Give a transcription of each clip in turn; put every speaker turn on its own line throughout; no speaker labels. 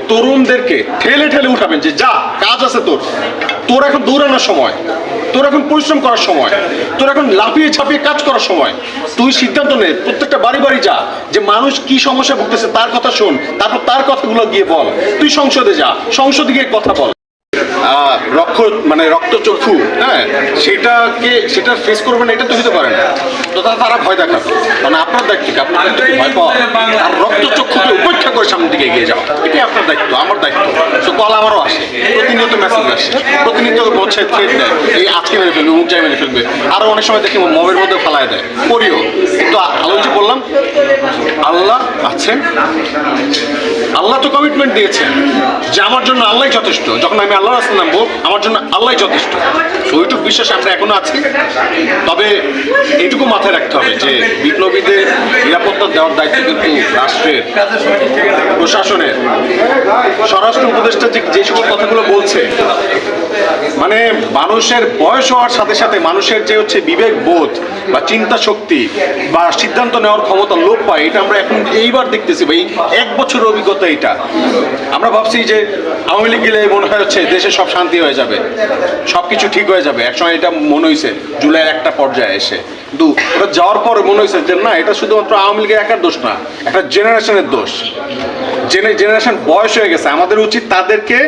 তরুণদেরকে ঠেলে ঠেলে উঠাবেন যে যা কাজ আছে তোর, তোর এখন দৌড়ানোর সময়, তোর এখন পরিশ্রম করার সময়, তোর এখন লাফিয়ে ছাপিয়ে কাজ করার সময়। তুই সিদ্ধান্ত নে, প্রত্যেকটা বাড়ি বাড়ি যা, যে মানুষ কি সমস্যা ভুগতেছে তার কথা শোন, তারপর তার কথাগুলো গিয়ে বল। তুই সংসদে যা, সংসদে গিয়ে কথা বল। রক্তচক্ষু, হ্যাঁ, সেটা ফেস করবে না, এটা তো হতে পারে না। তো তারা ভয় দেখাবে, কারণ আপনার দায়িত্ব কি? আপনার দায়িত্ব ভয় পাওয়া আর রক্তচক্ষুকে উপেক্ষা করে সামনের দিকে এগিয়ে যাওয়া, এটাই আপনার দায়িত্ব, আমার দায়িত্ব। তো কল আমারও আসে, প্রতিনিয়ত মেসেজ আসে, প্রতিনিয়ত হচ্ছে থ্রেট দেয়, এই আজকে মেরে ফেলবে, মুখ যায় মেরে ফেলবে। আরও অনেক সময় দেখি মবের মধ্যে ফালায় দেয়, করিও। কিন্তু আলো যে বললাম, আল্লাহ আছেন, আল্লাহ তো কমিটমেন্ট দিয়েছেন যে আমার জন্য আল্লাহ যথেষ্ট। যখন আমি আল্লাহর রাস্তায় নামবো, আমার জন্য আল্লাহ যথেষ্ট। ওইটুকু বিশ্বাস আমরা এখনো আছি। তবে এইটুকু মাথায় রাখতে হবে যে বিপ্লবীদের নিরাপত্তা দেওয়ার দায়িত্ব কিন্তু রাষ্ট্রের, প্রশাসনের। স্বরাষ্ট্র উপদেষ্টা যে সকল কথাগুলো বলছে, মানে মানুষের বয়স হওয়ার সাথে সাথে মানুষের যে হচ্ছে বিবেক বোধ বা চিন্তা শক্তি বা সিদ্ধান্ত নেওয়ার ক্ষমতা লোপ পায়, এটা আমরা এখন এইবার দেখতেছি ভাই। 1 বছরের অভিজ্ঞতা এটা। আমরা ভাবছি যে আওয়ামী লীগ গেলে মনে হয় হচ্ছে দেশে সব শান্তি হয়ে যাবে, সব কিছু ঠিক হয়ে যাবে। একসময় এটা মনে হয়েছে জুলাইয়ের একটা পর্যায়ে এসে, কিন্তু ওরা যাওয়ার পরে মনে হয়েছে যে না, এটা শুধুমাত্র আওয়ামী লীগের একার দোষ না, একটা জেনারেশনের দোষ। জেনারেশন বয়স হয়ে গেছে। আমাদের উচিত তাদেরকে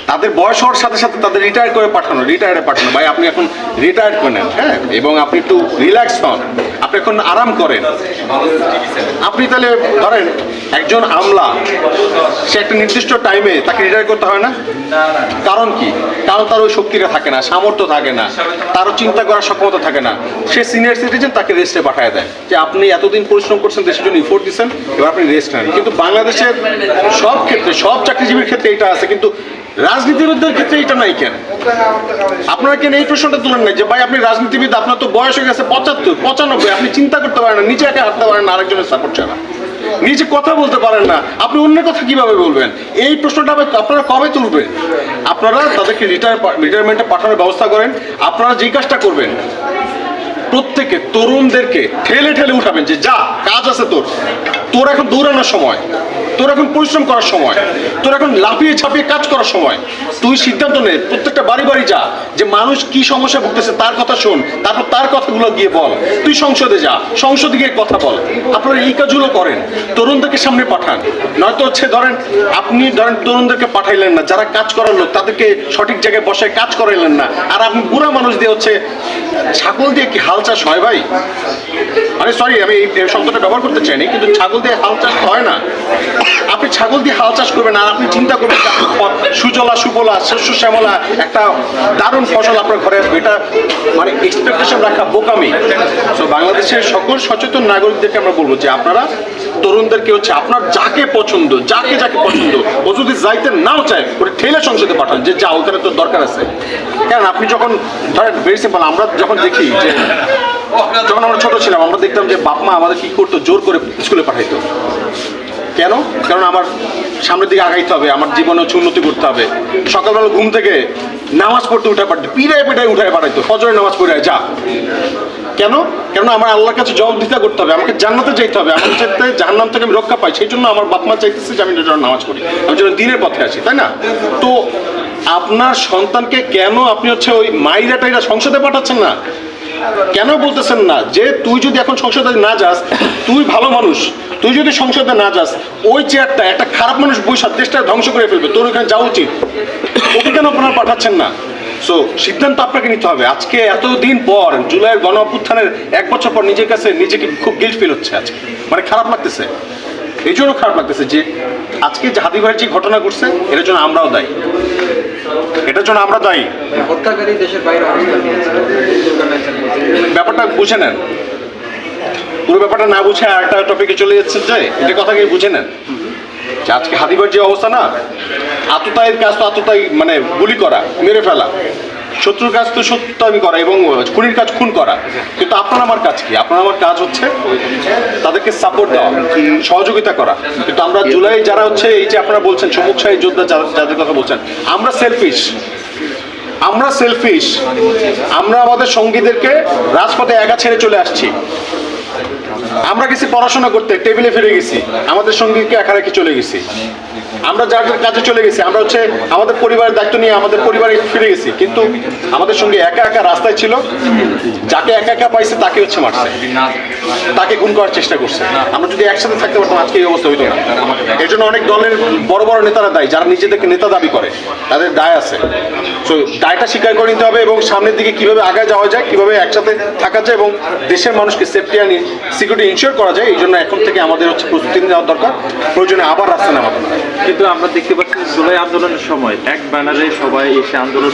তাদের বয়স হওয়ার সাথে সাথে তাদের রিটায়ার করে পাঠানো, রিটায়ারে পাঠানো। ভাই আপনি এখন রিটায়ার করে নেন, হ্যাঁ, এবং আপনি একটু রিল্যাক্স হন, আপনি এখন আরাম করেন। আপনি তাহলে ধরেন একজন আমলা, সে একটা নির্দিষ্ট টাইমে তাকে রিটায়ার করতে হয় না? কারণ কি? কারণ তার ওই শক্তিটা থাকে না, সামর্থ্য থাকে না, তারও চিন্তা করার সক্ষমতা থাকে না। সে সিনিয়র সিটিজেন, তাকে রেস্টে পাঠায় দেয় যে আপনি এতদিন পরিশ্রম করছেন, দেশের জন্য ইফোর্ট দিচ্ছেন, এবার আপনি রেস্ট নেন। কিন্তু বাংলাদেশের সব ক্ষেত্রে, সব চাকরিজীবীর ক্ষেত্রে এটা আছে, কিন্তু রাজনীতিবিদদের ক্ষেত্রে এটা নাই কেন? আপনারা কেন এই প্রশ্নটা তুলেন না যে ভাই আপনি রাজনীতিবিদ, আপনার তো বয়স হয়ে গেছে 75, 95, আপনি চিন্তা করতে পারেন না, নিচে একা হাঁটতে পারেন না আরেকজনের সাপোর্ট ছাড়া, নিজে কথা বলতে পারেন না, আপনি অন্যের কথা কিভাবে বলবেন? এই প্রশ্নটা আপনারা কবে তুলবেন? আপনারা তাদেরকে রিটায়ারমেন্টে পাঠানোর ব্যবস্থা করেন। আপনারা যেই কাজটা করবেন, প্রত্যেকে তরুণদেরকে ঠেলে ঠেলে উঠাবেন যে যা কাজ আছে তোর, তোর এখন দৌড়ানোর সময়, তোর এখন পরিশ্রম করার সময়, তোর এখন লাফিয়ে ছাপিয়ে কাজ করার সময়। তুই সিদ্ধান্ত নে, প্রত্যেকটা বাড়ি বাড়ি যা, যে মানুষ কি সমস্যা ভুগতেছে তার কথা শোন, তারপর তার কথাগুলো গিয়ে বল। তুই সংসদে যা, সংসদে গিয়ে কথা বল। আপনারা এই কাজগুলো করেন, তরুণদেরকে সামনে পাঠান। নয়তো হচ্ছে আপনি তরুণদেরকে পাঠাইলেন না, যারা কাজ করার লোক তাদেরকে সঠিক জায়গায় বসায় কাজ করাইলেন না, আর আপনি বুড়া মানুষ দিয়ে হচ্ছে ছাগল দিয়ে কি হাল চাষ হয় ভাই? মানে সরি, আমি এই শব্দটা ব্যবহার করতে চাইনি, কিন্তু ছাগল দিয়ে হাল চাষ হয় না। আপনি ছাগল দিয়ে হাল চাষ করবেন আর আপনি চিন্তা করবেন সুজলা সুফলা শস্য শ্যামলা একটা দারুণ ফসল আপনার ঘরে আসবে, এটা মানে এক্সপেকটেশন রাখা বোকামি। তো বাংলাদেশের সকল সচেতন নাগরিকদেরকে আমরা বলবো যে আপনারা তরুণদেরকে হচ্ছে আপনার যাকে পছন্দ, যাকে পছন্দ, ও যদি যাইতে নাও চায় ওটা ঠেলে সংসদে পাঠান যে যা, ওখানে তো দরকার আছে। কারণ আপনি যখন ধরেন ভেরি সিম্পল, আমরা যখন দেখি যে যখন আমরা ছোট ছিলাম, আমরা দেখতাম যে বাপ মা আমাদের কি করতো, জোর করে স্কুলে পাঠাইতো। কেন? কারণ আমার সামনের দিকে আগাইতে হবে, আমার জীবনে হচ্ছে উন্নতি করতে হবে। সকালবেলা ঘুম থেকে নামাজ পড়তে উঠে পাঠাতো, পিড়ায় উঠায় পাঠাইতো, ফজরের নামাজ পড়ে যা। কেন? কেন আমার আল্লাহর কাছে জবাবদিহিতা করতে হবে, আমাকে জান্নাতে যাইতে হবে, আমার যাতে জাহান্নাম থেকে আমি রক্ষা পাই। সেই জন্য আমার বাপ মা চাইতেছে যে আমি নামাজ পড়ি, আমি যেন দিনের পথে আসি, তাই না? তো আপনার সন্তানকে কেন আপনি হচ্ছে ওই মাইরা টাইরা সংসদে পাঠাচ্ছেন না? কেন বলতেছেন না যে তুই যদি এখন সংসদে না যাস, তুই ভালো মানুষ, তুই যদি সংসদে না যাস, ওই চেয়ারটা একটা খারাপ মানুষ বৈশাখ দেশটা ধ্বংস করে ফেলবে, তোর ওখানে যাওয়া উচিত। ওকে কেন আপনারা পাঠাচ্ছেন না? সো সিদ্ধান্ত আপনাকে নিতে হবে। আজকে এতদিন পর, জুলাইয়ের গণ অভ্যুত্থানের 1 বছর পর নিজেকে খুব গিল্ট ফিল হচ্ছে আজকে, মানে খারাপ লাগতেছে। এই জন্য খারাপ লাগতেছে যে আজকে যে হাদি ভাইয়ের যে ঘটনা ঘটছে, এটার জন্য আমরাও দায়ী, এটার জন্য আমরা দায়ী। ব্যাপারটা বুঝে নেন, পুরো ব্যাপারটা না বুঝে আর একটা টপিকে চলে যাচ্ছে, যে এটা কথাকে বুঝে নেন যে আজকে হাদিবার যে অবস্থা না, আততায়ীর কাজ তো আততায়ী, মানে গুলি করা, মেরে ফেলা। শত্রুর কাজ তো সত্যি করা এবং খুনির কাজ খুন করা। কিন্তু আপনার আমার কাজ কি? আপনার আমার কাজ হচ্ছে তাদেরকে সাপোর্ট দেওয়া, সহযোগিতা করা। কিন্তু আমরা জুলাই যারা হচ্ছে এই যে আপনারা বলছেন সম্মুখসাহী যোদ্ধা যাদের কথা বলছেন, আমরা সেলফিশ, আমরা আমাদের সঙ্গীদেরকে রাজপথে একা ছেড়ে চলে আসছি। আমরা গেছি পড়াশোনা করতে, টেবিলে ফিরে গেছি, আমাদের সঙ্গীকে একা রেখে চলে গেছি। আমরা যার যার কাজে চলে গেছি, আমরা হচ্ছে আমাদের পরিবারের দায়িত্ব নিয়ে আমাদের পরিবারে ফিরে গেছি, কিন্তু আমাদের সঙ্গে একা একা রাস্তায় ছিল, যাকে একা একা পাইছে তাকে হচ্ছে মারছে, তাকে খুন করার চেষ্টা করছে। আমরা যদি একসাথে থাকতে পারতাম আজকে এই অবস্থা হইতো না। এর জন্য অনেক দলের বড় বড় নেতারা দায়ী, যারা নিজেদেরকে নেতা দাবি করে, তাদের দায় আছে। তো দায়টা স্বীকার করে নিতে হবে এবং সামনের দিকে কিভাবে আগায় যাওয়া যায়, কিভাবে একসাথে থাকা যায় এবং দেশের মানুষকে সেফটি অ্যান্ড সিকিউরিটি ইনশিওর করা যায়, এই জন্য এখন থেকে আমাদের হচ্ছে প্রস্তুতি নেওয়ার দরকার। প্রয়োজনে আবার রাস্তা নামাতে হবে।
কিন্তু আমরা দেখতে পাচ্ছি জুলাই আন্দোলনের সময় এক ব্যানারে সবাই এসে আন্দোলন